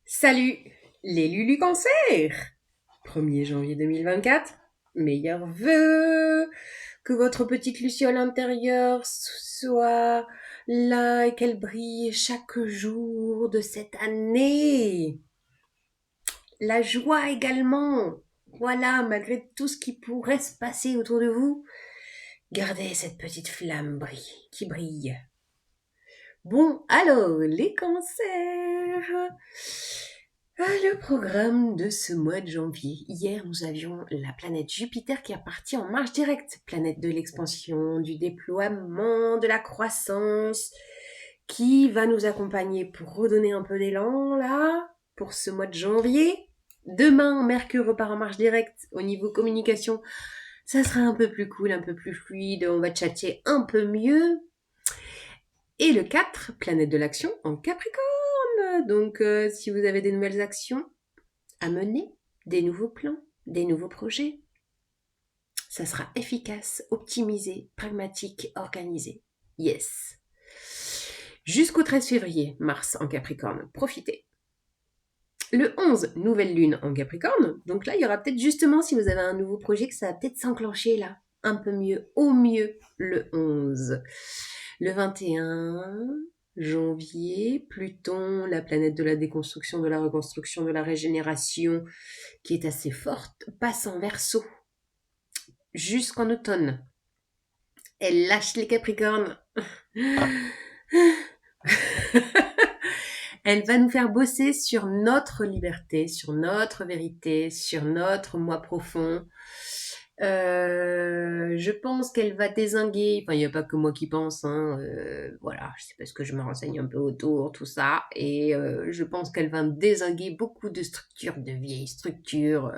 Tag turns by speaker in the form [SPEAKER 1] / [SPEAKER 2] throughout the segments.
[SPEAKER 1] Salut les Lulu Cancer! 1er janvier 2024, meilleurs vœux! Que votre petite luciole intérieure soit là et qu'elle brille chaque jour de cette année. La joie également. Voilà, malgré tout ce qui pourrait se passer autour de vous, gardez cette petite flamme qui brille. Bon, alors, les cancers. Le programme de ce mois de janvier. Hier, nous avions la planète Jupiter qui est partie en marche directe. Planète de l'expansion, du déploiement, de la croissance, qui va nous accompagner pour redonner un peu d'élan, là, pour ce mois de janvier. Demain, Mercure repart en marche directe au niveau communication. Ça sera un peu plus cool, un peu plus fluide, on va chatter un peu mieux. Et le 4, planète de l'action en Capricorne. Donc, si vous avez des nouvelles actions à mener, des nouveaux plans, des nouveaux projets, ça sera efficace, optimisé, pragmatique, organisé. Yes. Jusqu'au 13 février, Mars en Capricorne. Profitez. Le 11, nouvelle lune en Capricorne. Donc là, il y aura peut-être justement, si vous avez un nouveau projet, que ça va peut-être s'enclencher là. Un peu mieux, au mieux, le 11. Le 21 janvier, Pluton, la planète de la déconstruction, de la reconstruction, de la régénération, qui est assez forte, passe en Verseau jusqu'en automne. Elle lâche les Capricornes. Elle va nous faire bosser sur notre liberté, sur notre vérité, sur notre moi profond. Je pense qu'elle va dézinguer, enfin il n'y a pas que moi qui pense, voilà, c'est parce que je me renseigne un peu autour, tout ça, et je pense qu'elle va dézinguer beaucoup de structures, de vieilles structures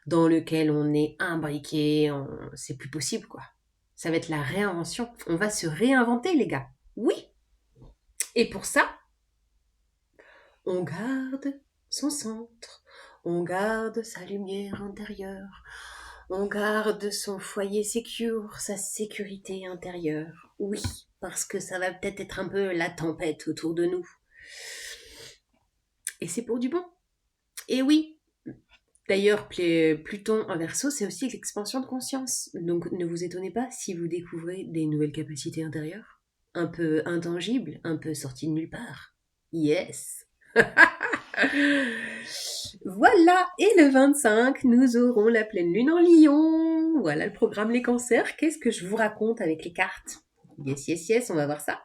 [SPEAKER 1] dans lesquelles on est imbriqué, c'est plus possible quoi. Ça va être la réinvention, on va se réinventer les gars, oui. Et pour ça, on garde son centre, on garde sa lumière intérieure, on garde son foyer secure, sa sécurité intérieure. Oui, parce que ça va peut-être être un peu la tempête autour de nous. Et c'est pour du bon. Et oui, d'ailleurs, Pluton en Verseau, c'est aussi l'expansion de conscience. Donc ne vous étonnez pas si vous découvrez des nouvelles capacités intérieures, un peu intangibles, un peu sorties de nulle part. Yes. Voilà, et le 25, nous aurons la pleine lune en Lion. Voilà le programme Les Cancers. Qu'est-ce que je vous raconte avec les cartes? Yes, yes, yes, on va voir ça.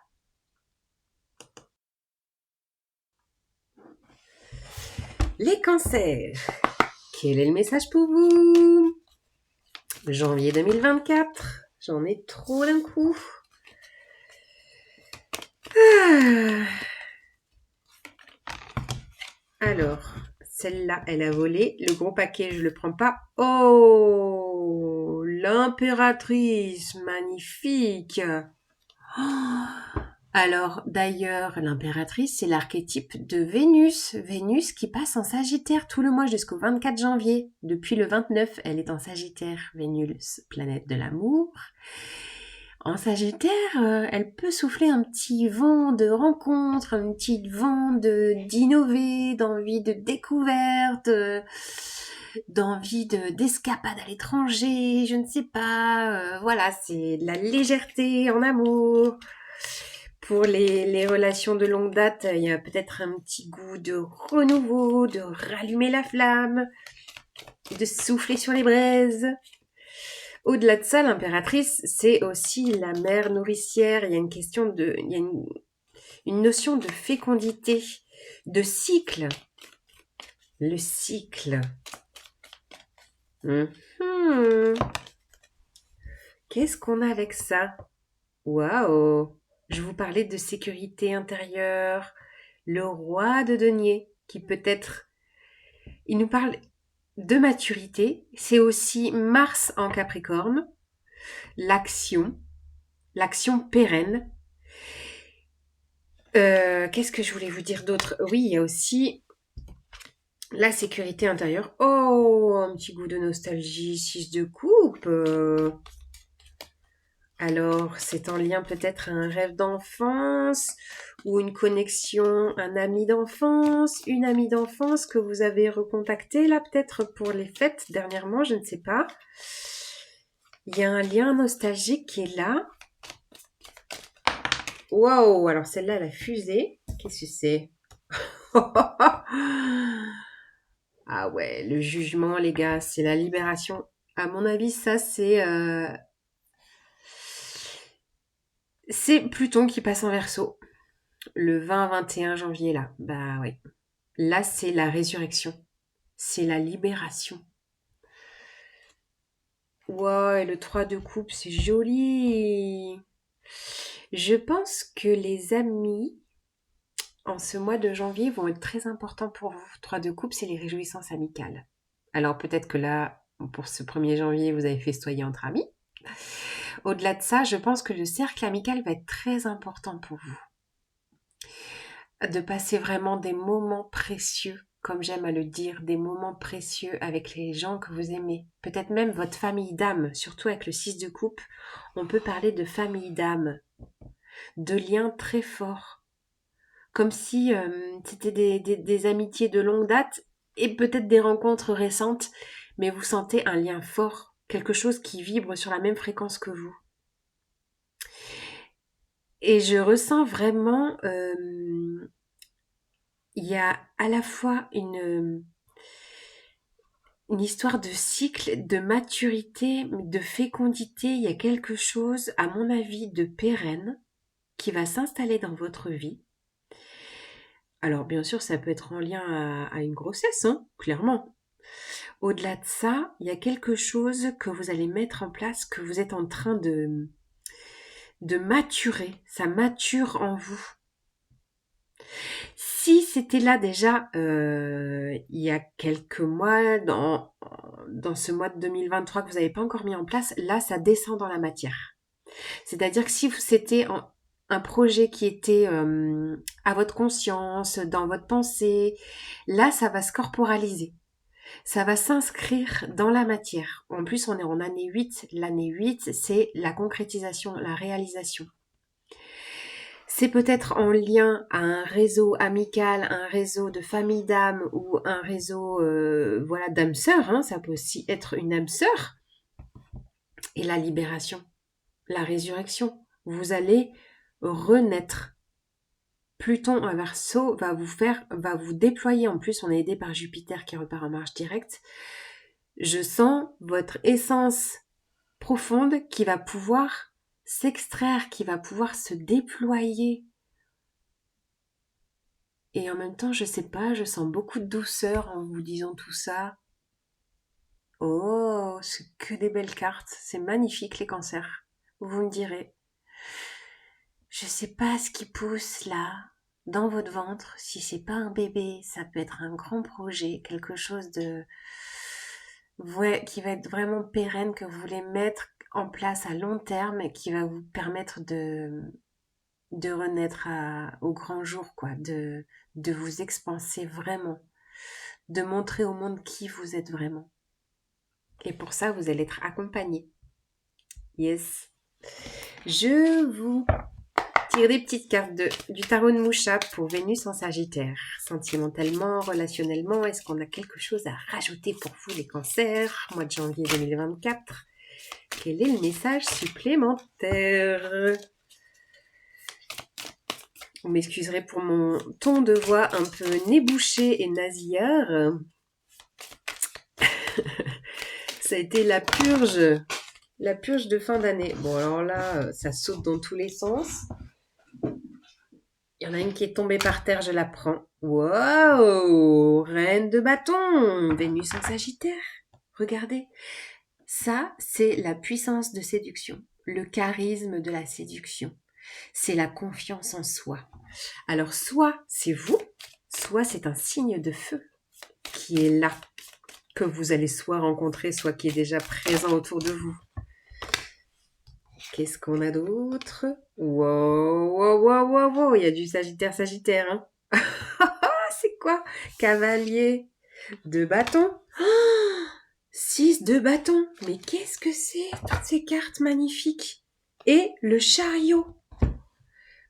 [SPEAKER 1] Les Cancers, quel est le message pour vous? Janvier 2024, j'en ai trop d'un coup. Alors, celle-là, elle a volé. Le gros paquet, je le prends pas. Oh, l'impératrice, magnifique. Alors, d'ailleurs, l'impératrice, c'est l'archétype de Vénus. Vénus qui passe en Sagittaire tout le mois jusqu'au 24 janvier. Depuis le 29, elle est en Sagittaire. Vénus, planète de l'amour. En Sagittaire, elle peut souffler un petit vent de rencontre, un petit vent d'innover, d'envie de découverte, d'envie d'escapade à l'étranger, je ne sais pas. Voilà, c'est de la légèreté en amour. Pour les relations de longue date, il y a peut-être un petit goût de renouveau, de rallumer la flamme, de souffler sur les braises. Au-delà de ça, l'impératrice, c'est aussi la mère nourricière. Il y a une question il y a une notion de fécondité, de cycle. Le cycle. Qu'est-ce qu'on a avec ça? Waouh! Je vous parlais de sécurité intérieure. Le roi de denier, qui peut-être... Il nous parle de maturité. C'est aussi Mars en Capricorne. L'action pérenne. Qu'est-ce que je voulais vous dire d'autre? Oui, il y a aussi la sécurité intérieure. Oh, un petit goût de nostalgie, 6 de coupe. Alors, c'est en lien peut-être à un rêve d'enfance ou une connexion, un ami d'enfance, une amie d'enfance que vous avez recontacté là peut-être pour les fêtes dernièrement, je ne sais pas. Il y a un lien nostalgique qui est là. Waouh, alors celle-là, elle a fusé. Qu'est-ce que c'est? Ah ouais, le jugement, les gars, c'est la libération. À mon avis, ça, c'est Pluton qui passe en Verseau. Le 20-21 janvier, là. Bah ouais. Là, c'est la résurrection. C'est la libération. Wow, et le 3 de coupe, c'est joli. Je pense que les amis, en ce mois de janvier, vont être très importants pour vous. 3 de coupe, c'est les réjouissances amicales. Alors peut-être que là, pour ce 1er janvier, vous avez festoyé entre amis. Au-delà de ça, je pense que le cercle amical va être très important pour vous. De passer vraiment des moments précieux, comme j'aime à le dire, des moments précieux avec les gens que vous aimez. Peut-être même votre famille d'âme, surtout avec le 6 de coupe. On peut parler de famille d'âme, de liens très forts. Comme si c'était des amitiés de longue date et peut-être des rencontres récentes, mais vous sentez un lien fort, quelque chose qui vibre sur la même fréquence que vous. Et je ressens vraiment, il y a à la fois une histoire de cycle, de maturité, de fécondité. Il y a quelque chose, à mon avis, de pérenne qui va s'installer dans votre vie. Alors bien sûr, ça peut être en lien à une grossesse, hein, clairement. Au-delà de ça, il y a quelque chose que vous allez mettre en place, que vous êtes en train de maturer. Ça mature en vous. Si c'était là déjà il y a quelques mois, dans ce mois de 2023 que vous n'avez pas encore mis en place, là, ça descend dans la matière. C'est-à-dire que si c'était un projet qui était à votre conscience, dans votre pensée, là, ça va se corporaliser. Ça va s'inscrire dans la matière. En plus, on est en année 8. L'année 8, c'est la concrétisation, la réalisation. C'est peut-être en lien à un réseau amical, un réseau de famille d'âme ou un réseau voilà, d'âme sœur. Hein, ça peut aussi être une âme sœur. Et la libération, la résurrection. Vous allez renaître. Pluton en Verseau va vous déployer. En plus, on est aidé par Jupiter qui repart en marche directe. Je sens votre essence profonde qui va pouvoir s'extraire, qui va pouvoir se déployer. Et en même temps, je sais pas, je sens beaucoup de douceur en vous disant tout ça. Oh, c'est que des belles cartes. C'est magnifique les cancers. Vous me direz. Je sais pas ce qui pousse là, dans votre ventre. Si c'est pas un bébé, ça peut être un grand projet, quelque chose de... Ouais, qui va être vraiment pérenne, que vous voulez mettre en place à long terme et qui va vous permettre de renaître au grand jour, quoi, de vous expanser vraiment, de montrer au monde qui vous êtes vraiment. Et pour ça, vous allez être accompagné. Yes. Je vous tire des petites cartes du tarot de Moucha pour Vénus en Sagittaire. Sentimentalement, relationnellement, est-ce qu'on a quelque chose à rajouter pour vous les cancers? Mois de janvier 2024. Quel est le message supplémentaire? Vous m'excuserez pour mon ton de voix un peu nez bouché et nasillard. Ça a été la purge de fin d'année. Bon, alors là, ça saute dans tous les sens. Il y en a une qui est tombée par terre, je la prends. Wow! Reine de bâton! Vénus en Sagittaire. Regardez. Ça, c'est la puissance de séduction. Le charisme de la séduction. C'est la confiance en soi. Alors, soit c'est vous, soit c'est un signe de feu qui est là, que vous allez soit rencontrer, soit qui est déjà présent autour de vous. Qu'est-ce qu'on a d'autre? Wow, il y a du Sagittaire, hein. C'est quoi? Cavalier de bâton. 6 de bâton. Mais qu'est-ce que c'est? Toutes ces cartes magnifiques. Et le chariot.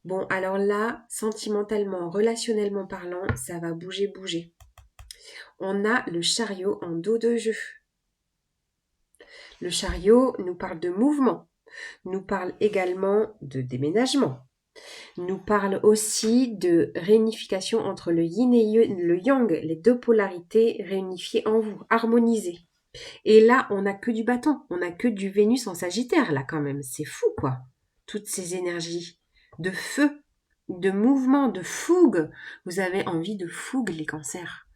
[SPEAKER 1] Bon, alors là, sentimentalement, relationnellement parlant, ça va bouger, bouger. On a le chariot en dos de jeu. Le chariot nous parle de mouvement, nous parle également de déménagement, nous parle aussi de réunification entre le yin et le yang, les deux polarités réunifiées en vous, harmonisées. Et là, on n'a que du bâton, on n'a que du Vénus en Sagittaire, là quand même. C'est fou, quoi. Toutes ces énergies de feu, de mouvement, de fougue. Vous avez envie de fougue, les cancers.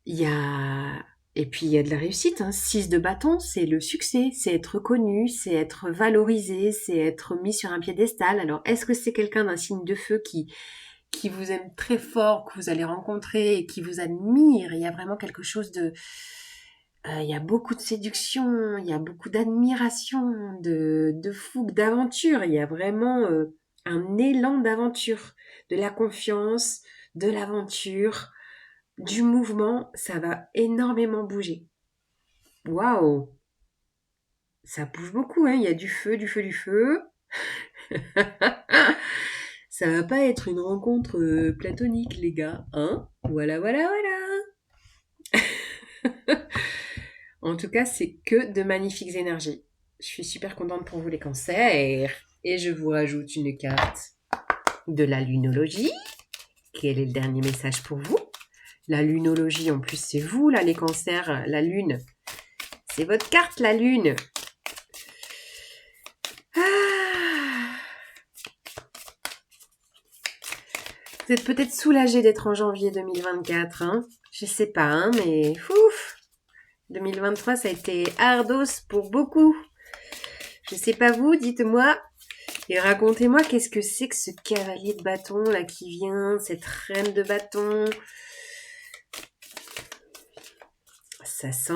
[SPEAKER 1] Il y a... Et puis il y a de la réussite. 6 de bâton, c'est le succès, c'est être reconnu, c'est être valorisé, c'est être mis sur un piédestal. Alors, est-ce que c'est quelqu'un d'un signe de feu qui vous aime très fort, que vous allez rencontrer et qui vous admire? Il y a vraiment quelque chose de... il y a beaucoup de séduction, il y a beaucoup d'admiration, de fougue, d'aventure. Il y a vraiment un élan d'aventure, de la confiance, de l'aventure, du mouvement. Ça va énormément bouger. Waouh! Ça bouge beaucoup, hein. Il y a du feu, du feu, du feu. Ça va pas être une rencontre platonique, les gars, hein? Voilà, voilà, voilà. En tout cas, c'est que de magnifiques énergies. Je suis super contente pour vous les cancers. Et je vous rajoute une carte de la lunologie. Quel est le dernier message pour vous? La lunologie, en plus, c'est vous, là, les cancers. La lune, c'est votre carte, la lune. Ah. Vous êtes peut-être soulagés d'être en janvier 2024, hein? Je sais pas, hein, mais ouf! 2023, ça a été ardos pour beaucoup. Je sais pas vous, dites-moi. Et racontez-moi qu'est-ce que c'est que ce cavalier de bâton là qui vient, cette reine de bâton. Ça sent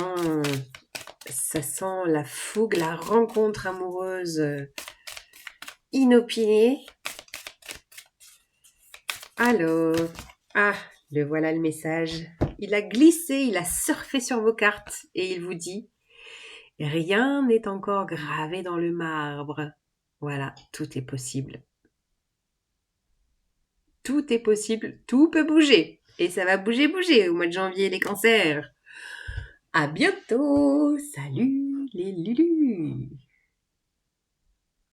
[SPEAKER 1] la fougue, la rencontre amoureuse inopinée. Alors, le voilà le message. Il a glissé, il a surfé sur vos cartes et il vous dit « Rien n'est encore gravé dans le marbre. » Voilà, tout est possible. Tout est possible, tout peut bouger. Et ça va bouger, bouger au mois de janvier, les cancers. À bientôt. Salut les lulus.